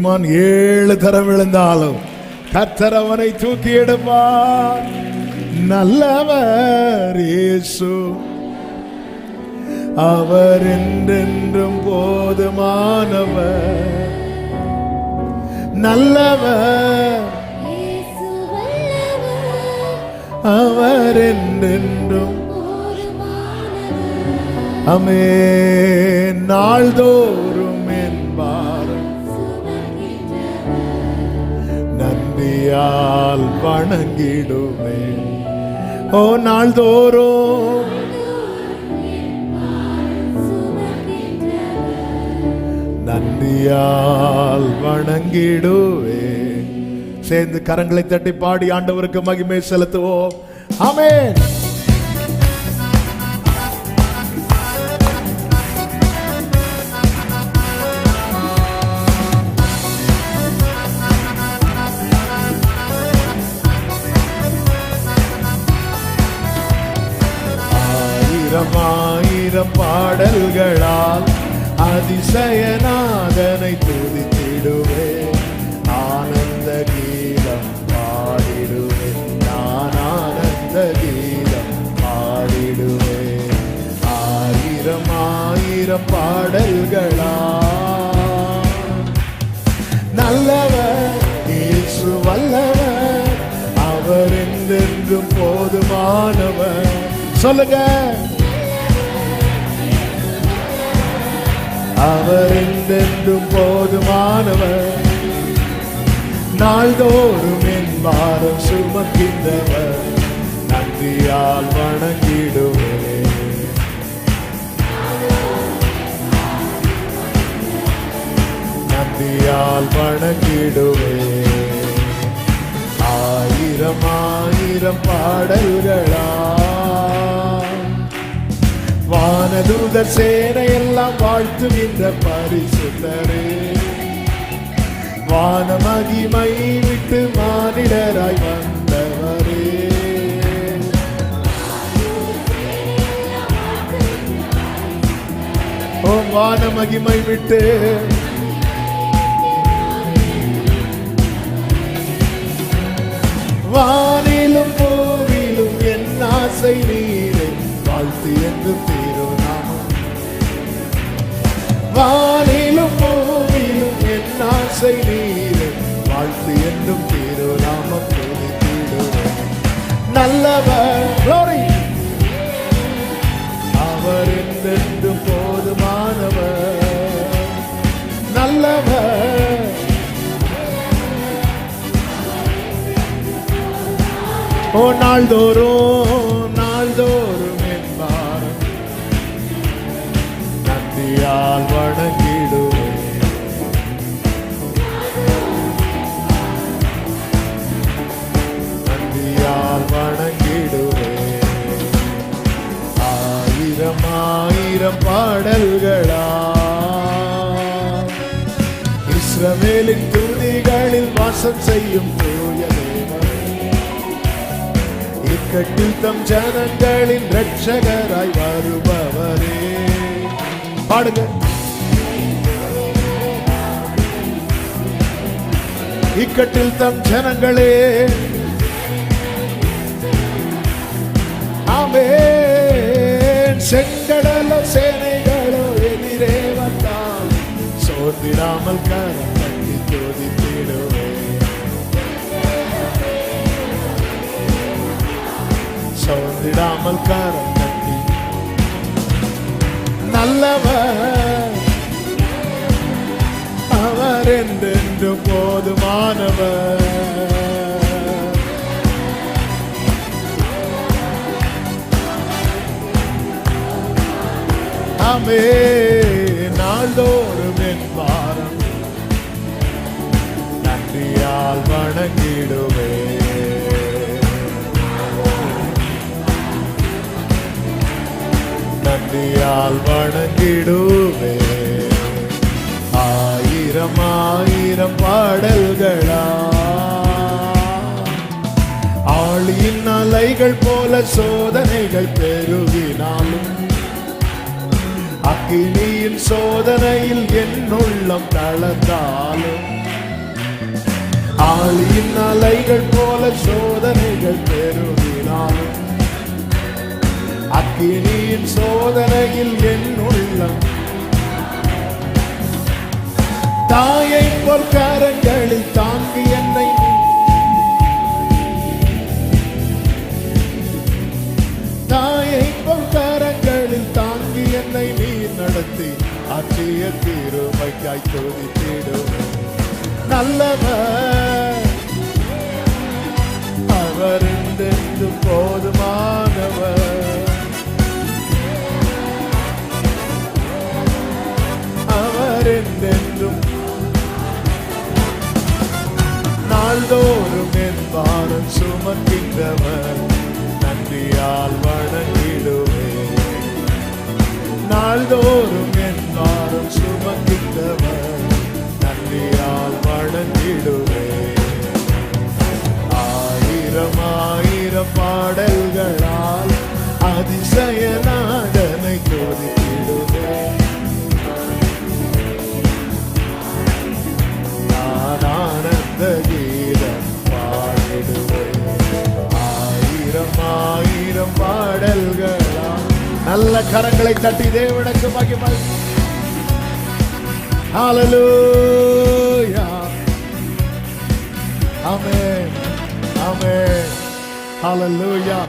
7 தரம் விழுந்தாலும் கர்த்தர் அவனை தூக்கி எடுப்பார். நல்லவர் இயேசு, அவர் என்றென்றும் போதுமானவர். நல்லவர் அவர் என்றென்றும். ஆமென். நாள்தோறும் என்பார் நன்றியால் வணங்கிடுவேன். ஓ நாள்தோறும் நன்றியால் வணங்கிடுவேன். சேர்ந்து கரங்களை தட்டி பாடி ஆண்டவருக்கு மகிமை செலுத்துவோம். ஆமென். ஆயிரம் பாடல்களால் அதிசயநாதனை துதித்திடுவேன். ஆனந்த கீதம் பாடிடுவேன். நான் ஆனந்த கீதம் பாடிடுவேன். ஆயிரம் பாடல்களால் நல்லவர் இயேசு வல்லவர், அவர் என்றென்றும் போதுமானவர். சொல்லுங்க, அவர் என்றென்றும் போதுமானவர். நாள்தோறும் என் பாரம் சுமக்கின்றவர். நன்றியால் வணங்கிடுவேன். நன்றியால் வணங்கிடுவேன். ஆயிரம் பாடல்களால் வானதூதர் சேனை எல்லாம் வாழ்த்துகின்ற பரிசுத்தரே, வான மகிமை விட்டு மானிடராய் வந்தவரே. ஓ வான மகிமை விட்டு வானிலும் பூவிலும் என் ஆசை நீரே, வாழ்த்து என்று திருநாமம். வானிலும் பூவிலும் என் ஆசை நீரே, வாழ்த்து என்றும் திருநாமம் துதித்திடுவேன். நல்லவர் glory, அவர் என்றென்றும் போதுமானவர். நல்லவர் ஓ நாள்தோறும் என்பார் நன்றியால் வணங்கிடுவேன். நன்றியால் வணங்கிடுவேன். ஆயிரம் பாடல்களால் இஸ்ரவேலின் துதிகளில் வாசம் செய்யும் தூய தேவன், இக்கட்டில் தம் ஜனங்களின் இரட்சகராய் வருபவரே. பாடுங்க. இக்கட்டில் தம் ஜனங்களே, ஆமென். செங்கடலோ சேனைகளோ எதிரே வந்தால் சோர்ந்திடாமல் கரம் தட்டி துதித்திடுவேன். சோர்ந்திடாமல் கரம் தட்டி. நல்லவர் அவர் என்றென்று போதுமானவர். ஆமென். நாள்தோறும் என் பாரம் நன்றியால் வணங்கிடுவேன். நன்றியால் வணங்கிடுவேன். ஆயிரம் பாடல்களால் ஆழியின் அலைகள் போல சோதனைகள் பெருகினாலும் அக்கினியின் சோதனையில் என் உள்ளம் தளர்ந்தாலும் ஆழியின் அலைகள் போல சோதனைகள் பெருகினாலும் அக்கினியின் சோதனையில் என் உள்ளம் தாயை போல் கரங்களில் தாங்கி என்னை தாயை போல் கரங்களில் தாங்கி என்னை நீர் நடத்தி ஆற்றிய தீருமைக்காய் துதித்திடும் நல்லவர் அவர் என்றென்று போதுமானவர் அவர் என்றென்றும் நாள்தோறும் என் பாரம் சுமக்கின்றவர் நன்றியால் வணங்கிடுவேன் நாள்தோறும் என் பாரம் சுமக்கின்றவர் நன்றியால் வணங்கிடுவேன் ஆயிரம் ஆயிரம் பாடல்களால் அதிசய நாடனை துதித்திடுவேன் நான் ஆனந்த கீதம் பாடிடுவேன் ஆயிரம் ஆயிரம் பாடல்களால் நல்ல கரங்களை தட்டி தேவனுக்கு மகிமை ஹல்லேலூயா ஆமென் ஆமென் ஹல்லேலூயா